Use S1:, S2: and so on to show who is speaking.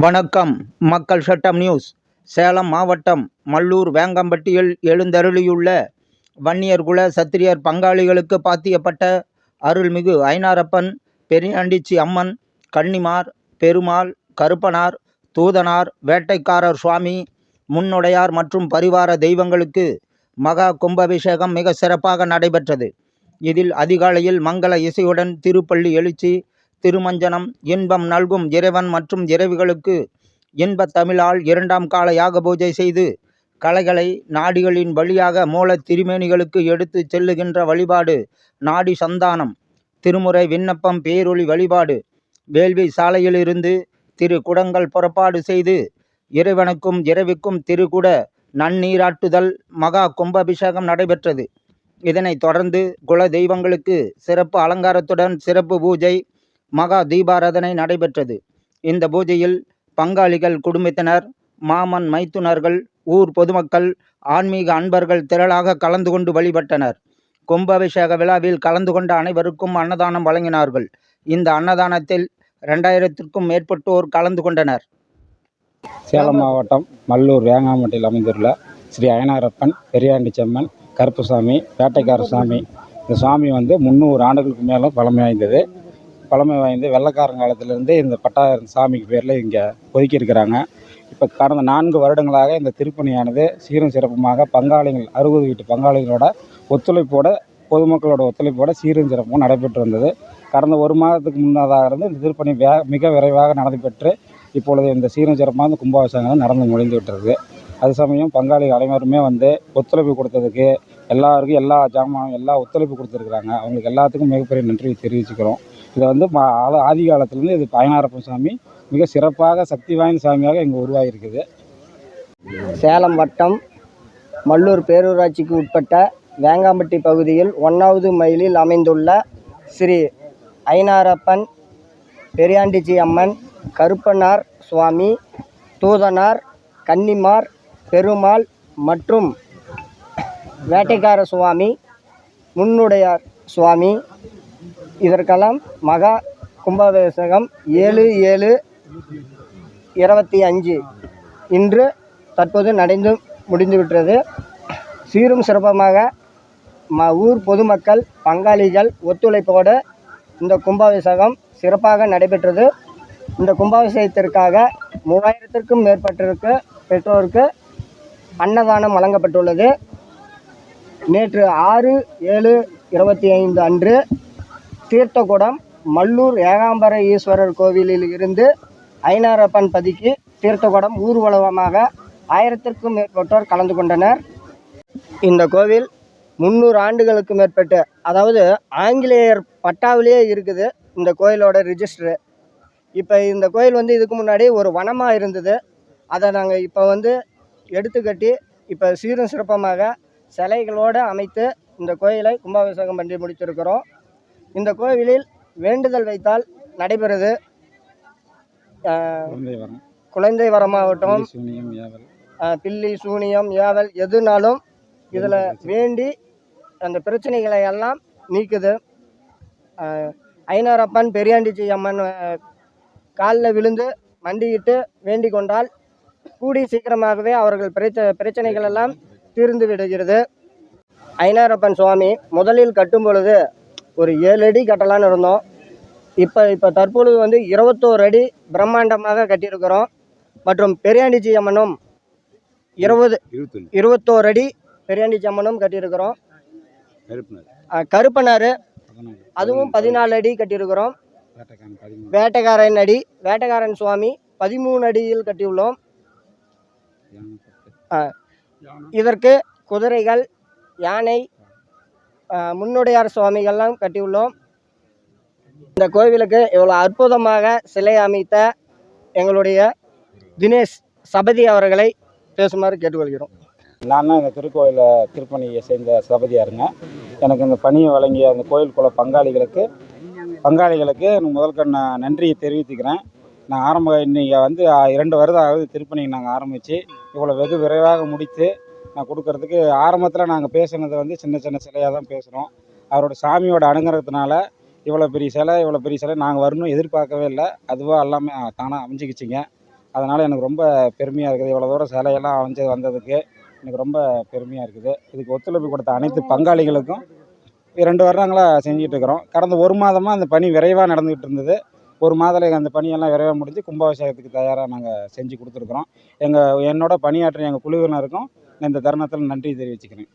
S1: வணக்கம். மக்கள் சட்டம் நியூஸ். சேலம் மாவட்டம் மல்லூர் வேங்கம்பட்டியில் எழுந்தருளியுள்ள வன்னியர்குல சத்திரியர் பங்காளிகளுக்கு பாத்தியப்பட்ட அருள்மிகு ஐனாரப்பன், பெரியாண்டிச்சி அம்மன், கன்னிமார், பெருமாள், கருப்பனார், தூதனார், வேட்டைக்காரர் சுவாமி, முன்னுடையார் மற்றும் பரிவார தெய்வங்களுக்கு மகா கும்பாபிஷேகம் மிக சிறப்பாக நடைபெற்றது. இதில் அதிகாலையில் மங்கள இசையுடன் திருப்பள்ளி எழுச்சி, திருமஞ்சனம், இன்பம் நல்கும் இறைவன் மற்றும் இறைவிகளுக்கு இன்பத் தமிழால் 2ஆம் கால யாக பூஜை செய்து கலைகளை நாடிகளின் வழியாக மூல திருமேனிகளுக்கு எடுத்து செல்லுகின்ற வழிபாடு நாடி சந்தானம், திருமுறை விண்ணப்பம், பேரொளி வழிபாடு, வேள்வி சாலையிலிருந்து திரு குடங்கள் புறப்பாடு செய்து இறைவனுக்கும் இறைவிக்கும் திருக்குட நன்னீராட்டுதல் மகா கும்பாபிஷேகம் நடைபெற்றது. இதனைத் தொடர்ந்து குல தெய்வங்களுக்கு சிறப்பு அலங்காரத்துடன் சிறப்பு பூஜை, மகா தீபாராதனை நடைபெற்றது. இந்த பூஜையில் பங்காளிகள் குடும்பத்தினர், மாமன் மைத்துனர்கள், ஊர் பொதுமக்கள், ஆன்மீக அன்பர்கள் திரளாக கலந்து கொண்டு வழிபட்டனர். கும்பாபிஷேக விழாவில் கலந்து கொண்ட அனைவருக்கும் அன்னதானம் வழங்கினார்கள். இந்த அன்னதானத்தில் 2000க்கும் மேற்பட்டோர் கலந்து கொண்டனர்.
S2: சேலம் மாவட்டம் மல்லூர் வேங்காம்பட்டியில் அமைந்துள்ள ஸ்ரீ ஐனாரப்பன், பெரியாண்டிச்சம்மன், கருப்புசாமி, வேட்டைக்கார சாமி. இந்த சாமி 300 ஆண்டுகளுக்கு மேலே பழமை வாய்ந்து வெள்ளைக்காரன் காலத்திலேருந்து இந்த பட்டாயிரம் சாமிக்கு பேரில் இங்கே ஒதுக்கி இருக்கிறாங்க. இப்போ கடந்த 4 வருடங்களாக இந்த திருப்பணியானது சீரும் சிறப்புமாக பங்காளிகள் 60 வீட்டு பங்காளிகளோட ஒத்துழைப்போட, பொதுமக்களோட ஒத்துழைப்போட சீரும் சிறப்பும் நடைபெற்று வந்தது. கடந்த 1 மாதத்துக்கு முன்னதாக இருந்து இந்த திருப்பணி மிக விரைவாக நடைபெற்று இப்பொழுது இந்த சீரும் சிறப்பாக இந்த கும்பாபிஷேகம் நடந்து முடிந்து விட்டுறது. அது சமயம் பங்காளிகள் அனைவருமே ஒத்துழைப்பு கொடுத்ததுக்கு எல்லாருக்கும் எல்லா ஒத்துழைப்பு கொடுத்துருக்குறாங்க. அவங்களுக்கு எல்லாத்துக்கும் மிகப்பெரிய நன்றி தெரிவிச்சுக்கிறோம். இதை ஆதி காலத்துலேருந்து இது ஐனாரப்பன் சாமி மிக சிறப்பாக சக்தி வாய்ந்த சாமியாக இங்கே உருவாகியிருக்குது.
S3: சேலம் வட்டம் மல்லூர் பேரூராட்சிக்கு உட்பட்ட வேங்காம்பட்டி பகுதியில் 1வது மைலில் அமைந்துள்ள ஸ்ரீ ஐனாரப்பன், பெரியாண்டிச்சி அம்மன், கருப்பனார் சுவாமி, தூதனார், கன்னிமார், பெருமாள் மற்றும் வேட்டைக்கார சுவாமி, முன்னுடையார் சுவாமி இதற்கெல்லாம் மகா கும்பாபிஷேகம் 7/7/25 இன்று தற்போது நடந்து முடிந்துவிட்டது. சீரும் சிறப்பமாக ஊர் பொதுமக்கள், பங்காளிகள் ஒத்துழைப்போடு இந்த கும்பாபிஷேகம் சிறப்பாக நடைபெற்றது. இந்த கும்பாபிஷேகத்திற்காக 3000க்கும் மேற்பட்டிருக்கு பெற்றோருக்கு அன்னதானம் வழங்கப்பட்டுள்ளது. நேற்று 6/7/25 அன்று தீர்த்தகுடம் மல்லூர் ஏகாம்பர ஈஸ்வரர் கோவிலில் இருந்து ஐனாரப்பன் பதிக்கு தீர்த்தகுடம் ஊர்வலமாக 1000க்கும் மேற்பட்டோர் கலந்து கொண்டனர். இந்த கோவில் 300 ஆண்டுகளுக்கு மேற்பட்டு, அதாவது ஆங்கிலேயர் பட்டாவிலேயே இருக்குது இந்த கோயிலோட ரிஜிஸ்டரு. இப்போ இந்த கோயில் இதுக்கு முன்னாடி ஒரு வனமாக இருந்தது. அதை நாங்கள் இப்போ எடுத்து கட்டி இப்போ சீரும் சிறப்பமாக சிலைகளோடு அமைத்து இந்த கோயிலை கும்பாபிஷேகம் பண்ணி முடித்திருக்கிறோம். இந்த கோவிலில் வேண்டுதல் வைத்தால் நடைபெறுது. குழந்தை வரமாகட்டும், பில்லி சூனியம் ஏவல் எதுனாலும் இதில் வேண்டி அந்த பிரச்சனைகளை எல்லாம் நீக்குது. ஐனாரப்பன், பெரியாண்டிச்சி அம்மன் காலில் விழுந்து மண்டியிட்டு வேண்டிக் கொண்டால் கூடி சீக்கிரமாகவே அவர்கள் பிரச்சனைகள் எல்லாம் தீர்ந்து விடுகிறது. ஐனாரப்பன் சுவாமி முதலில் கட்டும் பொழுது ஒரு 7 அடி கட்டலான்னு இருந்தோம். இப்போ தற்பொழுது 21 அடி பிரம்மாண்டமாக கட்டியிருக்கிறோம். மற்றும் பெரியாண்டிச்சி அம்மனும் 21 அடி பெரியாண்டிச்சி அம்மனும் கட்டியிருக்கிறோம். கருப்பனார் அதுவும் 14 அடி கட்டியிருக்கிறோம். வேட்டைக்காரன் சுவாமி 13 அடியில் கட்டியுள்ளோம். இதற்கு குதிரைகள், யானை, முன்னுடையார் சுவாமிகள்லாம் கட்டியுள்ளோம். இந்த கோவிலுக்கு இவ்வளோ அற்புதமாக சிலை அமைத்த எங்களுடைய தினேஷ் சபதி அவர்களை பேசுமாறு கேட்டுக்கொள்கிறோம்.
S2: நான் இந்த திருக்கோயிலை திருப்பணியை சேர்ந்த சபதியாருங்க. எனக்கு இந்த பணியை வழங்கிய அந்த கோயிலுக்குள்ள பங்காளிகளுக்கு முதல்க நான் நன்றியை தெரிவித்துக்கிறேன். நான் இன்றைக்கி 2 வருடம் ஆகுது திருப்பணியை நாங்கள் ஆரம்பித்து இவ்வளோ வெகு விரைவாக முடித்து நான் கொடுக்கறதுக்கு. ஆரம்பத்தில் நாங்கள் பேசுனது சின்ன சின்ன சிலையாக தான் பேசுகிறோம். அவரோட சாமியோட அனுங்கிறதுனால இவ்வளோ பெரிய சிலை நாங்கள் வரணும் எதிர்பார்க்கவே இல்லை. அதுவாக எல்லாமே தானாக அமைஞ்சிக்கிச்சிங்க. அதனால் எனக்கு ரொம்ப பெருமையாக இருக்குது. இவ்வளோ தூரம் சிலையெல்லாம் வந்ததுக்கு எனக்கு ரொம்ப பெருமையாக இருக்குது. இதுக்கு ஒத்துழைப்பு கொடுத்த அனைத்து பங்காளிகளுக்கும் 2 வருடங்களாக செஞ்சுட்டு இருக்கிறோம். கடந்த 1 மாதமாக அந்த பணி விரைவாக நடந்துகிட்டு இருந்தது. 1 மாதத்தில் அந்த பணியெல்லாம் விரைவாக முடிஞ்சு கும்பாபிஷேகத்துக்கு தயாராக நாங்கள் செஞ்சு கொடுத்துருக்குறோம். என்னோட பணியாற்றிய எங்கள் குழுவினருக்கும் இந்த தருணத்தில் நன்றி தெரிவிச்சுக்கிறேன்.